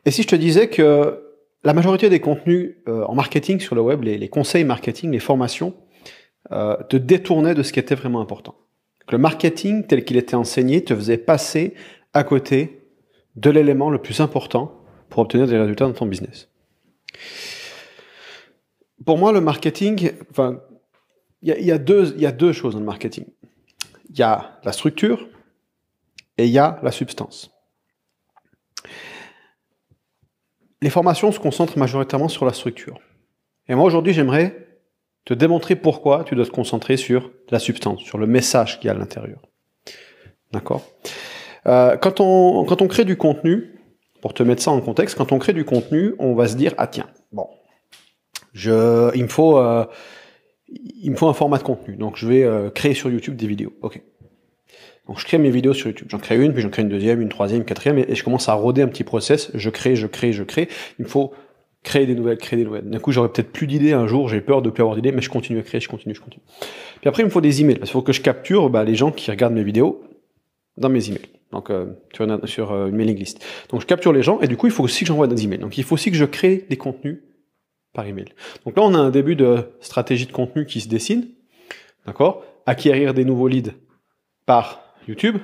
Et si je te disais que la majorité des contenus en marketing sur le web, les conseils marketing, les formations, te détournaient de ce qui était vraiment important. Que le marketing tel qu'il était enseigné te faisait passer à côté de l'élément le plus important pour obtenir des résultats dans ton business. Pour moi, le marketing, enfin, il y a deux choses dans le marketing. Il y a la structure et il y a la substance. Les formations se concentrent majoritairement sur la structure. Et moi, aujourd'hui, j'aimerais te démontrer pourquoi tu dois te concentrer sur la substance, sur le message qu'il y a à l'intérieur. D'accord ? Quand on crée du contenu, pour te mettre ça en contexte, quand on crée du contenu, on va se dire, ah tiens, bon, il me faut un format de contenu, donc je vais créer sur YouTube des vidéos. Ok. Donc je crée mes vidéos sur YouTube, j'en crée une, puis j'en crée une deuxième, une troisième, une quatrième, et je commence à roder un petit process, je crée. Il me faut créer des nouvelles. D'un coup, j'aurais peut-être plus d'idées un jour, j'ai peur de plus avoir d'idées, mais je continue à créer, je continue. Puis après, il me faut des emails, parce qu'il faut que je capture les gens qui regardent mes vidéos dans mes emails. Donc sur une mailing list. Donc je capture les gens, et du coup, il faut aussi que j'envoie des emails. Donc il faut aussi que je crée des contenus par email. Donc là, on a un début de stratégie de contenu qui se dessine. D'accord ? Acquérir des nouveaux leads par YouTube,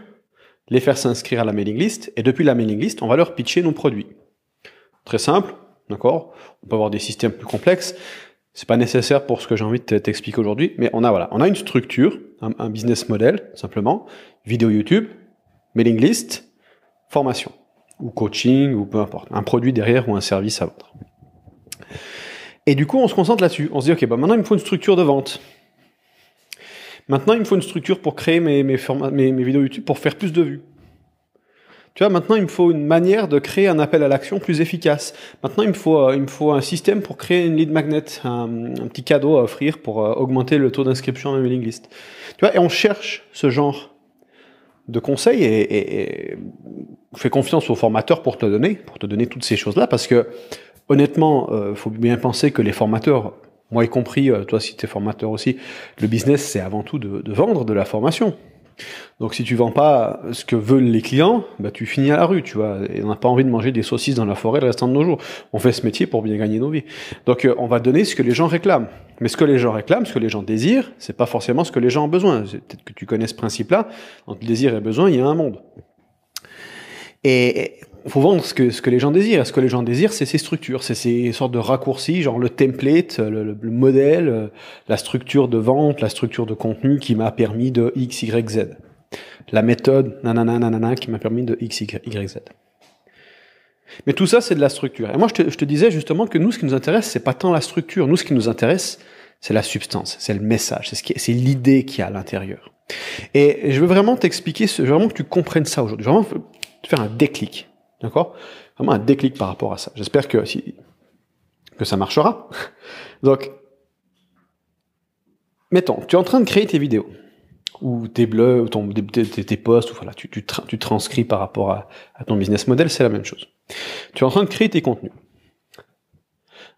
les faire s'inscrire à la mailing list, et depuis la mailing list, on va leur pitcher nos produits. Très simple, d'accord ? On peut avoir des systèmes plus complexes, c'est pas nécessaire pour ce que j'ai envie de t'expliquer aujourd'hui, mais on a une structure, un business model, simplement, vidéo YouTube, mailing list, formation, ou coaching, ou peu importe, un produit derrière ou un service à vendre. Et du coup, on se concentre là-dessus, on se dit, ok, maintenant il me faut une structure de vente. Maintenant, il me faut une structure pour créer mes vidéos YouTube pour faire plus de vues. Tu vois, maintenant, il me faut une manière de créer un appel à l'action plus efficace. Maintenant, il me faut un système pour créer une lead magnet, un petit cadeau à offrir pour augmenter le taux d'inscription à ma mailing list. Tu vois, et on cherche ce genre de conseils et on fait confiance aux formateurs pour te donner toutes ces choses-là, parce que honnêtement, faut bien penser que les formateurs, moi y compris, toi si tu es formateur aussi, le business c'est avant tout de vendre de la formation. Donc si tu vends pas ce que veulent les clients, tu finis à la rue, tu vois, et on n'a pas envie de manger des saucisses dans la forêt le restant de nos jours. On fait ce métier pour bien gagner nos vies. Donc on va donner ce que les gens réclament. Mais ce que les gens réclament, ce que les gens désirent, c'est pas forcément ce que les gens ont besoin. Peut-être que tu connais ce principe-là. Entre désir et besoin, il y a un monde. Et il faut vendre ce que les gens désirent. Et ce que les gens désirent, c'est ces structures, c'est ces sortes de raccourcis, genre le template, le modèle, la structure de vente, la structure de contenu qui m'a permis de X, Y, Z. La méthode, nanana, qui m'a permis de X, Y, Z. Mais tout ça, c'est de la structure. Et moi, je te disais justement que nous, ce qui nous intéresse, c'est pas tant la structure. Nous, ce qui nous intéresse, c'est la substance, c'est le message, c'est l'idée qu'il y a à l'intérieur. Et je veux vraiment t'expliquer, je veux vraiment que tu comprennes ça aujourd'hui. Je veux vraiment te faire un déclic. D'accord ? Vraiment un déclic par rapport à ça. J'espère que ça marchera. Donc, mettons, tu es en train de créer tes vidéos, ou tes blogs, ou tes posts, ou voilà, tu transcris par rapport à ton business model, c'est la même chose. Tu es en train de créer tes contenus.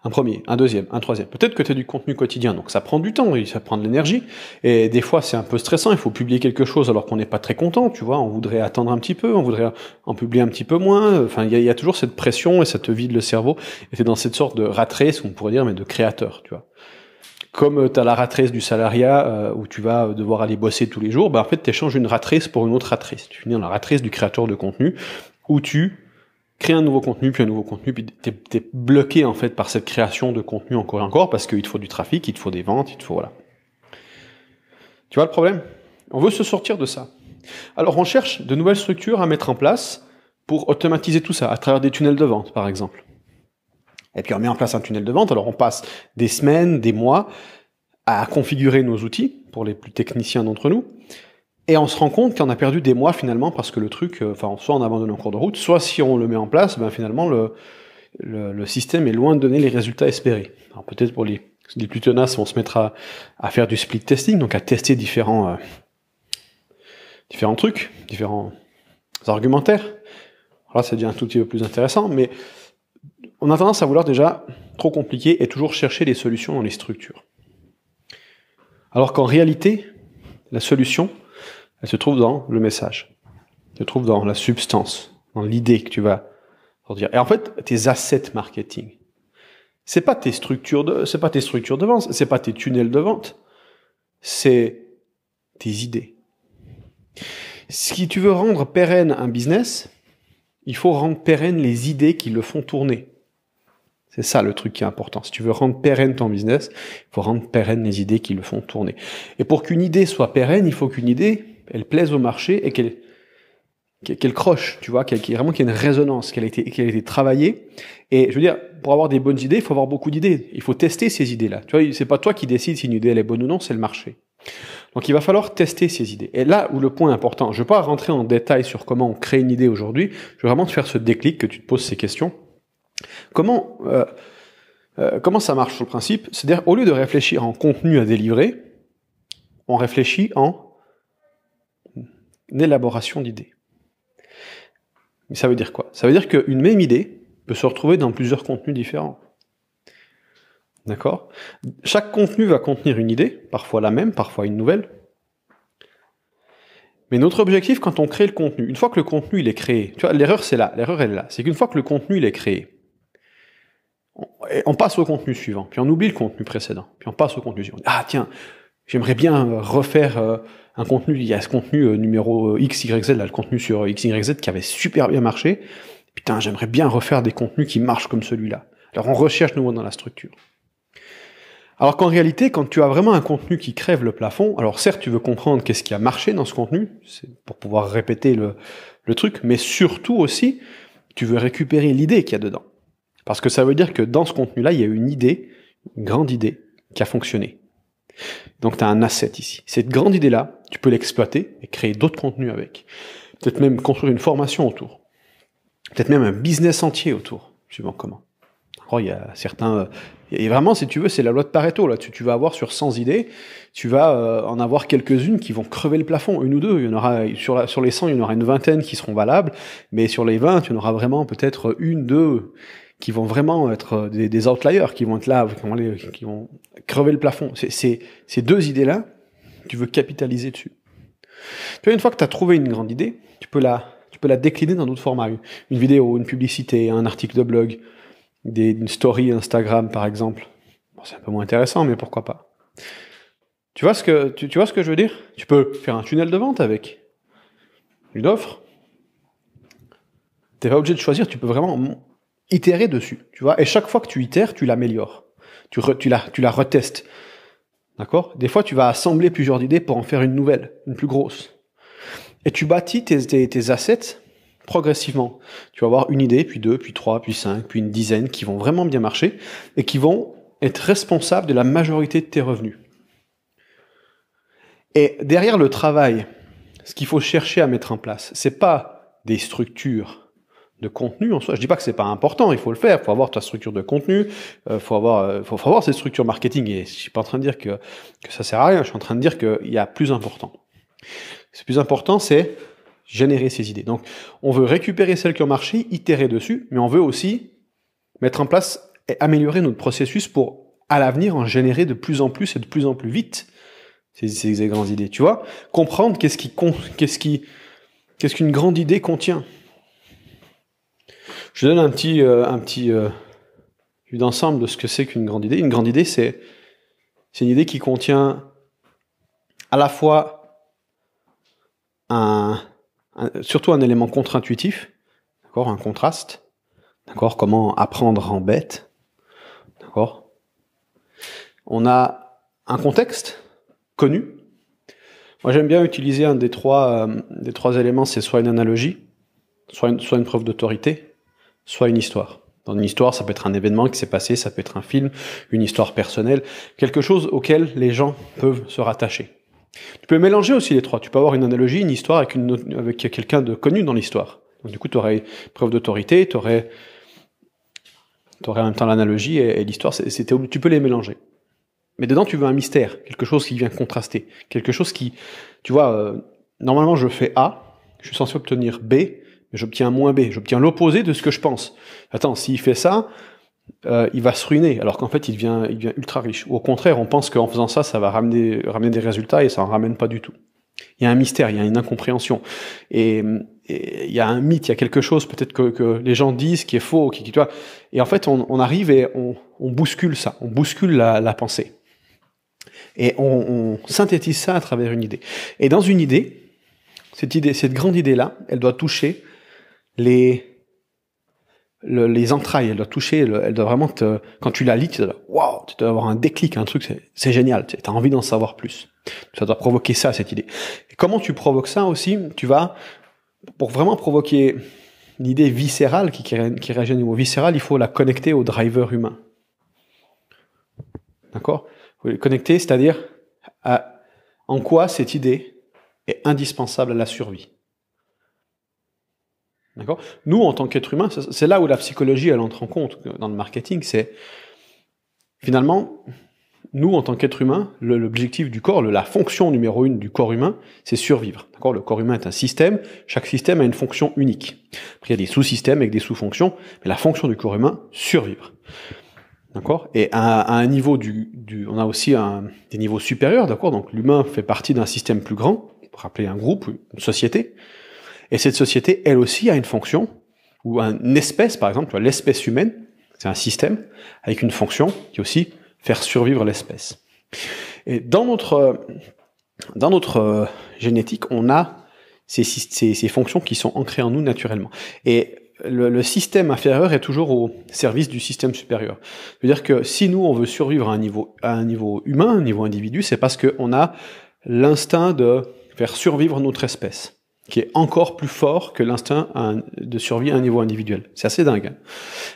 Un premier, un deuxième, un troisième. Peut-être que tu as du contenu quotidien, donc ça prend du temps, ça prend de l'énergie, et des fois c'est un peu stressant, il faut publier quelque chose alors qu'on n'est pas très content, tu vois, on voudrait attendre un petit peu, on voudrait en publier un petit peu moins, enfin il y a toujours cette pression et ça te vide le cerveau, et tu es dans cette sorte de rat race, on pourrait dire, mais de créateur, tu vois. Comme tu as la rat race du salariat, où tu vas devoir aller bosser tous les jours, en fait tu échanges une rat race pour une autre rat race. Tu finis dans la rat race du créateur de contenu, où tu crées un nouveau contenu, puis t'es bloqué en fait par cette création de contenu encore et encore, parce qu'il te faut du trafic, il te faut des ventes, il te faut voilà. Tu vois le problème ? On veut se sortir de ça. Alors on cherche de nouvelles structures à mettre en place pour automatiser tout ça, à travers des tunnels de vente par exemple. Et puis on met en place un tunnel de vente, alors on passe des semaines, des mois à configurer nos outils, pour les plus techniciens d'entre nous, et on se rend compte qu'on a perdu des mois finalement parce que le truc, soit on abandonne en cours de route, soit si on le met en place, finalement le système est loin de donner les résultats espérés. Alors peut-être pour les plus tenaces, on se mettra à faire du split testing, donc à tester différents trucs, différents argumentaires. Alors là, ça devient un tout petit peu plus intéressant, mais on a tendance à vouloir déjà trop compliquer et toujours chercher les solutions dans les structures. Alors qu'en réalité, la solution, elle se trouve dans le message, elle se trouve dans la substance, dans l'idée que tu vas Et en fait, tes assets marketing, c'est pas tes structures de vente, c'est pas tes tunnels de vente, c'est tes idées. Si tu veux rendre pérenne un business, il faut rendre pérenne les idées qui le font tourner. C'est ça le truc qui est important. Si tu veux rendre pérenne ton business, il faut rendre pérenne les idées qui le font tourner. Et pour qu'une idée soit pérenne, il faut qu'une idée, elle plaise au marché et qu'elle croche, tu vois, qu'il y ait une résonance, qu'elle ait été travaillée. Et je veux dire, pour avoir des bonnes idées, il faut avoir beaucoup d'idées. Il faut tester ces idées-là. Tu vois, c'est pas toi qui décides si une idée elle est bonne ou non, c'est le marché. Donc il va falloir tester ces idées. Et là où le point est important, je ne vais pas rentrer en détail sur comment on crée une idée aujourd'hui, je vais vraiment te faire ce déclic, que tu te poses ces questions. Comment ça marche sur le principe? C'est-à-dire, au lieu de réfléchir en contenu à délivrer, on réfléchit en élaboration d'idées. Mais ça veut dire quoi? Ça veut dire qu'une même idée peut se retrouver dans plusieurs contenus différents. D'accord? Chaque contenu va contenir une idée, parfois la même, parfois une nouvelle. Mais notre objectif, quand on crée le contenu, une fois que le contenu il est créé, tu vois, l'erreur c'est là, l'erreur elle est là, c'est qu'une fois que le contenu il est créé, on passe au contenu suivant, puis on oublie le contenu précédent, puis on passe au contenu suivant. Ah tiens, j'aimerais bien refaire un contenu, il y a ce contenu numéro XYZ, là, le contenu sur XYZ qui avait super bien marché, putain, j'aimerais bien refaire des contenus qui marchent comme celui-là. Alors on recherche nouveau dans la structure. Alors qu'en réalité, quand tu as vraiment un contenu qui crève le plafond, alors certes, tu veux comprendre qu'est-ce qui a marché dans ce contenu, c'est pour pouvoir répéter le truc, mais surtout aussi, tu veux récupérer l'idée qu'il y a dedans. Parce que ça veut dire que dans ce contenu-là, il y a une idée, une grande idée, qui a fonctionné. Donc tu as un asset ici. Cette grande idée-là, tu peux l'exploiter et créer d'autres contenus avec. Peut-être même construire une formation autour. Peut-être même un business entier autour, suivant comment. Alors, il y a certains... Et vraiment, si tu veux, c'est la loi de Pareto. Là. Tu vas avoir sur 100 idées, tu vas en avoir quelques-unes qui vont crever le plafond, une ou deux. Il y en aura, sur les 100, il y en aura une vingtaine qui seront valables, mais sur les 20, il y en aura vraiment peut-être une, deux qui vont vraiment être des outliers, qui vont être là, qui vont crever le plafond. Ces deux idées-là, tu veux capitaliser dessus. Tu vois, une fois que tu as trouvé une grande idée, tu peux la décliner dans d'autres formats. Une vidéo, une publicité, un article de blog, une story Instagram par exemple. Bon, c'est un peu moins intéressant, mais pourquoi pas. Tu vois ce que je veux dire? Tu peux faire un tunnel de vente avec une offre. T'es pas obligé de choisir, tu peux vraiment itérer dessus, tu vois. Et chaque fois que tu itères, tu l'améliores. Tu la retestes. D'accord? Des fois, tu vas assembler plusieurs idées pour en faire une nouvelle, une plus grosse. Et tu bâtis tes assets progressivement. Tu vas avoir une idée, puis deux, puis trois, puis cinq, puis une dizaine qui vont vraiment bien marcher et qui vont être responsables de la majorité de tes revenus. Et derrière le travail, ce qu'il faut chercher à mettre en place, c'est pas des structures de contenu en soi. Je dis pas que c'est pas important, il faut le faire, il faut avoir ta structure de contenu, faut avoir cette structure marketing, et je suis pas en train de dire que ça sert à rien, je suis en train de dire qu'il y a plus important. Ce plus important, c'est générer ces idées. Donc, on veut récupérer celles qui ont marché, itérer dessus, mais on veut aussi mettre en place et améliorer notre processus pour, à l'avenir, en générer de plus en plus et de plus en plus vite ces grandes idées. Tu vois, comprendre qu'est-ce qu'une grande idée contient. Je donne un petit vue d'ensemble de ce que c'est qu'une grande idée. Une grande idée, c'est une idée qui contient à la fois surtout un élément contre-intuitif, d'accord, un contraste, d'accord, comment apprendre en bête, d'accord. On a un contexte connu. Moi, j'aime bien utiliser un des trois éléments, c'est soit une analogie, soit une preuve d'autorité, soit une histoire. Dans une histoire, ça peut être un événement qui s'est passé, ça peut être un film, une histoire personnelle, quelque chose auquel les gens peuvent se rattacher. Tu peux mélanger aussi les trois. Tu peux avoir une analogie, une histoire avec quelqu'un de connu dans l'histoire. Donc, du coup, tu aurais preuve d'autorité, tu aurais en même temps l'analogie et l'histoire. Tu peux les mélanger. Mais dedans, tu veux un mystère, quelque chose qui vient contraster, quelque chose qui, tu vois, normalement, je fais A, je suis censé obtenir B, mais j'obtiens moins B, j'obtiens l'opposé de ce que je pense. Attends, s'il fait ça, il va se ruiner, alors qu'en fait, il devient ultra riche. Ou au contraire, on pense qu'en faisant ça, ça va ramener des résultats et ça en ramène pas du tout. Il y a un mystère, il y a une incompréhension. Et il y a un mythe, il y a quelque chose peut-être que les gens disent qui est faux, tu vois. Et en fait, on arrive et on bouscule ça, on bouscule la pensée. Et on synthétise ça à travers une idée. Et dans une idée, cette grande idée-là, elle doit toucher les entrailles, elle doit toucher, elle doit vraiment quand tu la lis, tu dois avoir un déclic, un truc, c'est génial, tu as envie d'en savoir plus. Ça doit provoquer ça, cette idée. Et comment tu provoques ça aussi? Pour vraiment provoquer une idée viscérale qui réagit au niveau viscéral, il faut la connecter au driver humain. D'accord? Vous les connecter, c'est-à-dire en quoi cette idée est indispensable à la survie. D'accord? Nous, en tant qu'être humain, c'est là où la psychologie, elle entre en compte dans le marketing, c'est finalement, nous, en tant qu'être humain, l'objectif du corps, la fonction numéro 1 du corps humain, c'est survivre. D'accord? Le corps humain est un système, chaque système a une fonction unique. Après, il y a des sous-systèmes avec des sous-fonctions, mais la fonction du corps humain, survivre. D'accord? Et à un niveau on a aussi des niveaux supérieurs, d'accord? Donc l'humain fait partie d'un système plus grand, pour rappeler un groupe, une société. Et cette société, elle aussi, a une fonction, ou une espèce, par exemple, l'espèce humaine, c'est un système avec une fonction qui est aussi faire survivre l'espèce. Et dans notre génétique, on a ces fonctions qui sont ancrées en nous naturellement. Et le système inférieur est toujours au service du système supérieur. C'est-à-dire que si nous, on veut survivre à un niveau humain, à un niveau individu, c'est parce qu'on a l'instinct de faire survivre notre espèce, qui est encore plus fort que l'instinct de survie à un niveau individuel. C'est assez dingue.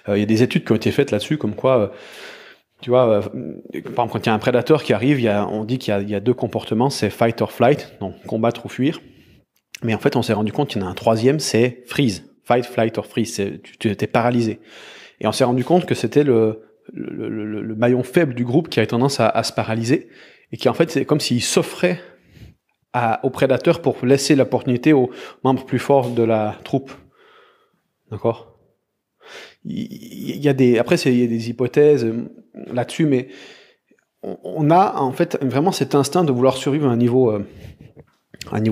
Il y a des études qui ont été faites là-dessus, comme quoi, tu vois, par exemple, quand il y a un prédateur qui arrive, on dit qu'il y a deux comportements, c'est fight or flight, donc combattre ou fuir. Mais en fait, on s'est rendu compte qu'il y en a un troisième, c'est freeze. Fight, flight or freeze, tu étais paralysé. Et on s'est rendu compte que c'était le maillon faible du groupe qui avait tendance à se paralyser, et qui en fait, c'est comme s'il s'offrait au prédateur pour laisser l'opportunité aux membres plus forts de la troupe. D'accord? Il y a des hypothèses là-dessus, mais on a en fait vraiment cet instinct de vouloir survivre à un niveau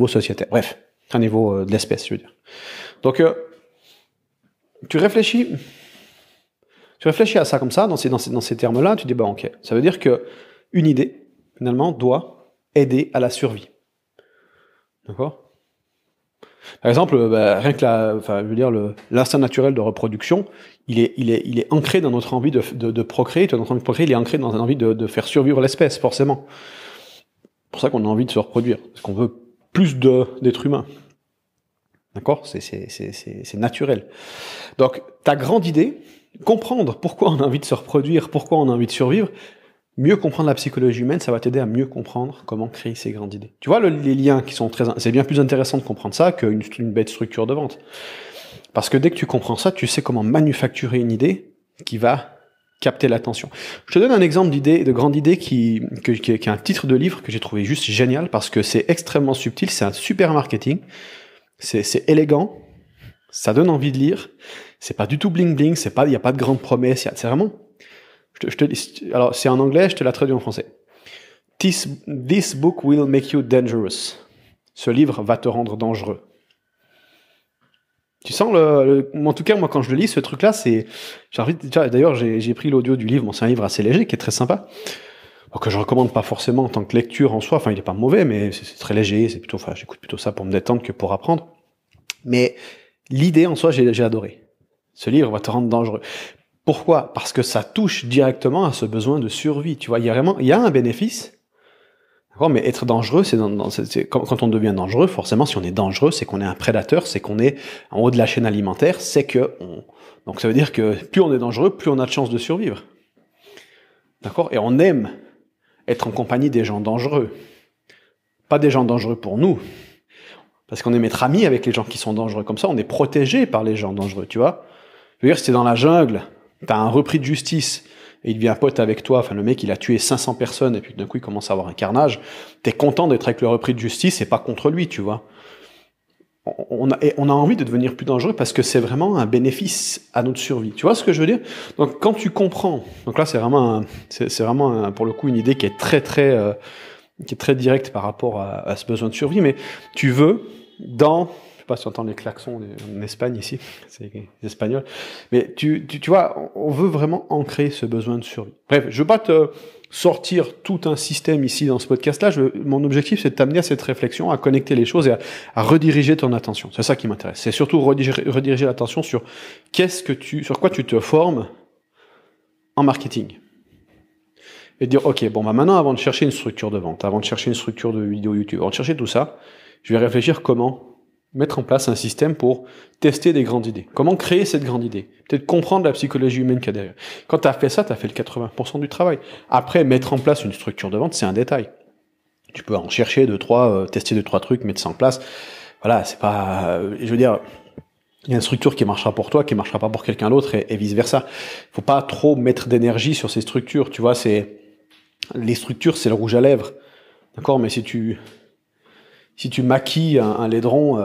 sociétaire. Bref, un niveau de l'espèce, je veux dire. Donc, tu réfléchis à ça comme ça, dans ces termes-là, tu dis, ok, ça veut dire que une idée, finalement, doit aider à la survie. D'accord? Par exemple, rien que l'instinct naturel de reproduction, il est ancré dans notre envie de procréer. Notre envie de procréer, il est ancré dans une envie de faire survivre l'espèce, forcément. C'est pour ça qu'on a envie de se reproduire, parce qu'on veut plus d'êtres humains. D'accord? C'est naturel. Donc, ta grande idée, comprendre pourquoi on a envie de se reproduire, pourquoi on a envie de survivre, mieux comprendre la psychologie humaine, ça va t'aider à mieux comprendre comment créer ces grandes idées. Tu vois, les liens qui sont c'est bien plus intéressant de comprendre ça qu'une bête structure de vente. Parce que dès que tu comprends ça, tu sais comment manufacturer une idée qui va capter l'attention. Je te donne un exemple de grande idée qui est un titre de livre que j'ai trouvé juste génial parce que c'est extrêmement subtil, c'est un super marketing. C'est élégant, ça donne envie de lire, c'est pas du tout bling bling, il y a pas de grandes promesses, c'est vraiment, alors c'est en anglais, je te la traduis en français. This book will make you dangerous. Ce livre va te rendre dangereux. Tu sens en tout cas, moi quand je le lis, ce truc-là, d'ailleurs j'ai pris l'audio du livre, c'est un livre assez léger, qui est très sympa, que je recommande pas forcément en tant que lecture en soi, il est pas mauvais, mais c'est très léger, j'écoute plutôt ça pour me détendre que pour apprendre. Mais l'idée en soi, j'ai adoré. Ce livre va te rendre dangereux. Pourquoi? Parce que ça touche directement à ce besoin de survie. Tu vois, il y a un bénéfice. D'accord, mais être dangereux, quand on devient dangereux, forcément, si on est dangereux, c'est qu'on est un prédateur, c'est qu'on est en haut de la chaîne alimentaire, donc ça veut dire que plus on est dangereux, plus on a de chances de survivre. D'accord? Et on aime être en compagnie des gens dangereux. Pas des gens dangereux pour nous. Parce qu'on aime être amis avec les gens qui sont dangereux. Comme ça, on est protégé par les gens dangereux, tu vois. Je veux dire, si t'es dans la jungle, t'as un repris de justice, et il devient pote avec toi, le mec, il a tué 500 personnes, et puis d'un coup, il commence à avoir un carnage, t'es content d'être avec le repris de justice, et pas contre lui, tu vois. On a envie de devenir plus dangereux parce que c'est vraiment un bénéfice à notre survie. Tu vois ce que je veux dire? Donc, quand tu comprends, donc là, c'est vraiment pour le coup, une idée qui est très directe par rapport à ce besoin de survie, mais tu veux, dans sais pas si tu entends les klaxons en Espagne ici, c'est les Espagnols. Mais tu vois, on veut vraiment ancrer ce besoin de survie. Bref, je veux pas te sortir tout un système ici dans ce podcast-là. Mon objectif, c'est de t'amener à cette réflexion, à connecter les choses et à rediriger ton attention. C'est ça qui m'intéresse. C'est surtout rediriger l'attention sur sur quoi tu te formes en marketing. Et dire, ok, bon, bah maintenant, avant de chercher une structure de vente, avant de chercher une structure de vidéo YouTube, avant de chercher tout ça, je vais réfléchir comment mettre en place un système pour tester des grandes idées. Comment créer cette grande idée? Peut-être comprendre la psychologie humaine qu'il y a derrière. Quand tu as fait ça, tu as fait le 80% du travail. Après, mettre en place une structure de vente, c'est un détail. Tu peux en chercher tester 2-3 trucs, mettre ça en place. Voilà, c'est pas... je veux dire... Il y a une structure qui marchera pour toi, qui marchera pas pour quelqu'un d'autre, et vice versa. Faut pas trop mettre d'énergie sur ces structures. Tu vois, les structures, c'est le rouge à lèvres, d'accord. Mais si tu maquilles un laidron,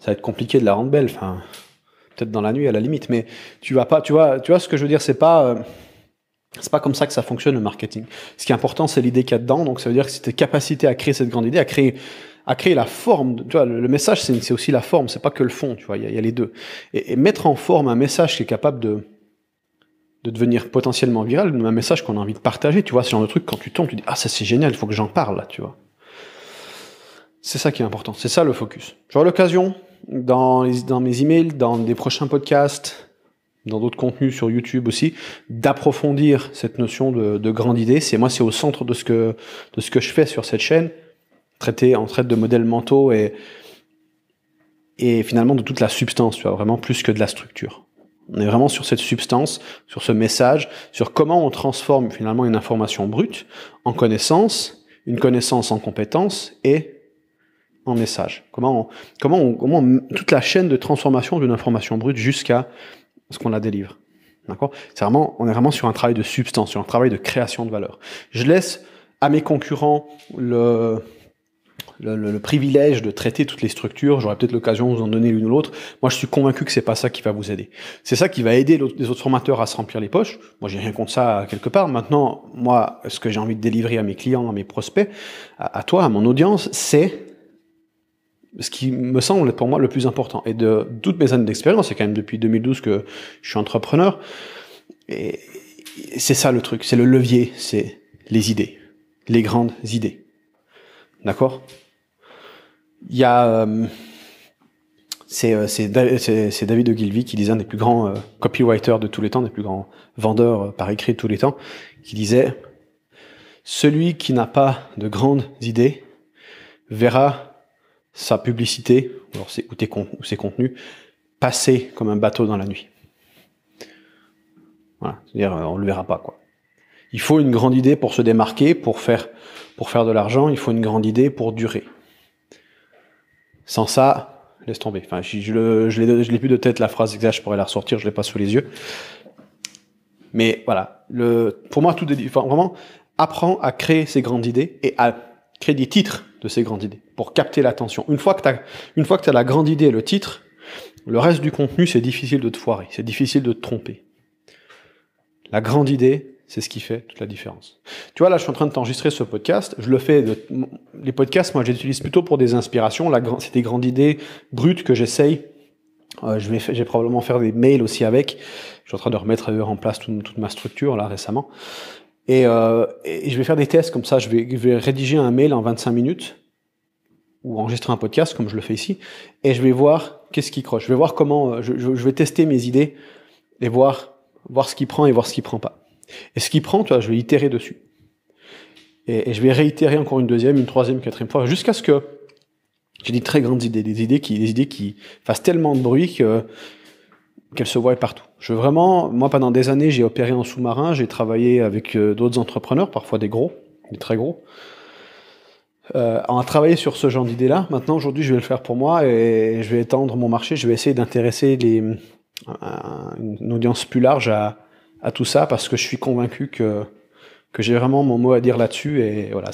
ça va être compliqué de la rendre belle. Enfin, peut-être dans la nuit à la limite, mais tu vas pas. Tu vois ce que je veux dire. C'est pas comme ça que ça fonctionne le marketing. Ce qui est important, c'est l'idée qu'il y a dedans. Donc ça veut dire que c'est tes capacités à créer cette grande idée, à créer la forme. Tu vois, le message, c'est aussi la forme, c'est pas que le fond, tu vois, il y a les deux. Et mettre en forme un message qui est capable de devenir potentiellement viral, un message qu'on a envie de partager, tu vois, c'est genre de truc, quand tu tombes, tu dis, ah, ça c'est génial, il faut que j'en parle, là, tu vois. C'est ça qui est important, c'est ça le focus. J'aurai l'occasion, dans mes emails, dans des prochains podcasts, dans d'autres contenus sur YouTube aussi, d'approfondir cette notion de grande idée. C'est au centre de ce que je fais sur cette chaîne. On traite de modèles mentaux et finalement de toute la substance, tu vois, vraiment plus que de la structure. On est vraiment sur cette substance, sur ce message, sur comment on transforme finalement une information brute en connaissance, une connaissance en compétence et en message. Comment toute la chaîne de transformation d'une information brute jusqu'à ce qu'on la délivre. D'accord ? On est vraiment sur un travail de substance, sur un travail de création de valeur. Je laisse à mes concurrents le privilège de traiter toutes les structures. J'aurai peut-être l'occasion de vous en donner l'une ou l'autre. Moi, je suis convaincu que c'est pas ça qui va vous aider. C'est ça qui va aider les autres formateurs à se remplir les poches. Moi, j'ai rien contre ça quelque part. Maintenant, moi, ce que j'ai envie de délivrer à mes clients, à mes prospects, à toi, à mon audience, c'est ce qui me semble être pour moi le plus important. Et de toutes mes années d'expérience, c'est quand même depuis 2012 que je suis entrepreneur. Et c'est ça le truc, c'est le levier, c'est les idées, les grandes idées. D'accord ? Il y a c'est David Ogilvy qui disait, un des plus grands copywriters de tous les temps, des plus grands vendeurs par écrit de tous les temps, qui disait « Celui qui n'a pas de grandes idées verra sa publicité ou ses contenus passer comme un bateau dans la nuit. » Voilà, c'est-à-dire on le verra pas, quoi. Il faut une grande idée pour se démarquer, pour faire de l'argent, il faut une grande idée pour durer. Sans ça, laisse tomber. Enfin, je l'ai plus de tête la phrase exacte, je pourrais la ressortir, je l'ai pas sous les yeux. Mais voilà, pour moi tout est vraiment apprends à créer ces grandes idées et à créer des titres de ces grandes idées pour capter l'attention. Une fois que tu as la grande idée et le titre, le reste du contenu, c'est difficile de te foirer, c'est difficile de te tromper. La grande idée, c'est ce qui fait toute la différence. Tu vois, là, je suis en train de t'enregistrer ce podcast. Je le fais. Les podcasts, moi, je les utilise plutôt pour des inspirations. C'est des grandes idées brutes que j'essaye. Je vais probablement faire des mails aussi avec. Je suis en train de remettre en place toute ma structure, là, récemment. Et je vais faire des tests comme ça. Je vais rédiger un mail en 25 minutes ou enregistrer un podcast, comme je le fais ici. Et je vais voir qu'est-ce qui croche. Je vais voir comment... je vais tester mes idées et voir ce qui prend et voir ce qui prend pas. Et ce qui prend, tu vois, je vais itérer dessus. Et je vais réitérer encore une deuxième, une troisième, une quatrième fois, jusqu'à ce que j'ai des très grandes idées, des idées qui fassent tellement de bruit qu'elles se voient partout. Moi, pendant des années, j'ai opéré en sous-marin, j'ai travaillé avec d'autres entrepreneurs, parfois des très gros. En travailler sur ce genre d'idées-là. Maintenant, aujourd'hui, je vais le faire pour moi et je vais étendre mon marché, je vais essayer d'intéresser une audience plus large à tout ça, parce que je suis convaincu que j'ai vraiment mon mot à dire là-dessus, et voilà,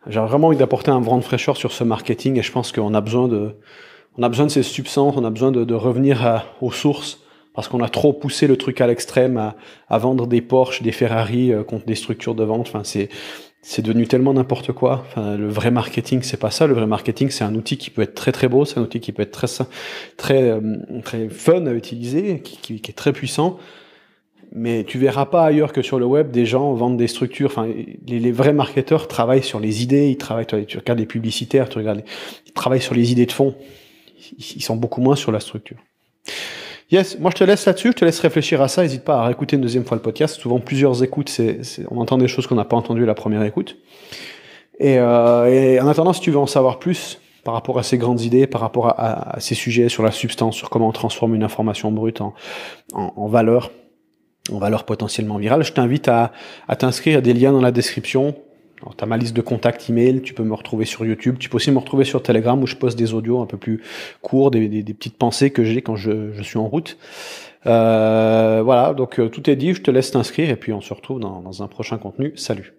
j'ai vraiment envie d'apporter un vent de fraîcheur sur ce marketing, et je pense qu'on a besoin de ces substances, on a besoin de revenir aux sources, parce qu'on a trop poussé le truc à l'extrême, à vendre des Porsche, des Ferrari contre des structures de vente. Enfin, c'est devenu tellement n'importe quoi. Enfin, le vrai marketing, c'est pas ça. Le vrai marketing, c'est un outil qui peut être très très beau, c'est un outil qui peut être très fun à utiliser, qui est très puissant. Mais tu verras pas ailleurs que sur le web des gens vendent des structures. Enfin, les vrais marketeurs travaillent sur les idées. Ils travaillent. Tu regardes les publicitaires, ils travaillent sur les idées de fond. Ils sont beaucoup moins sur la structure. Yes, moi je te laisse là-dessus, je te laisse réfléchir à ça. N'hésite pas à réécouter une deuxième fois le podcast. Souvent plusieurs écoutes, on entend des choses qu'on n'a pas entendues la première écoute. Et en attendant, si tu veux en savoir plus par rapport à ces grandes idées, par rapport à ces sujets sur la substance, sur comment on transforme une information brute en valeur potentiellement virale, je t'invite à t'inscrire. Il y a des liens dans la description. Tu as ma liste de contacts email, tu peux me retrouver sur YouTube, tu peux aussi me retrouver sur Telegram où je poste des audios un peu plus courts, des petites pensées que j'ai quand je suis en route. Voilà, donc tout est dit, je te laisse t'inscrire et puis on se retrouve dans un prochain contenu. Salut.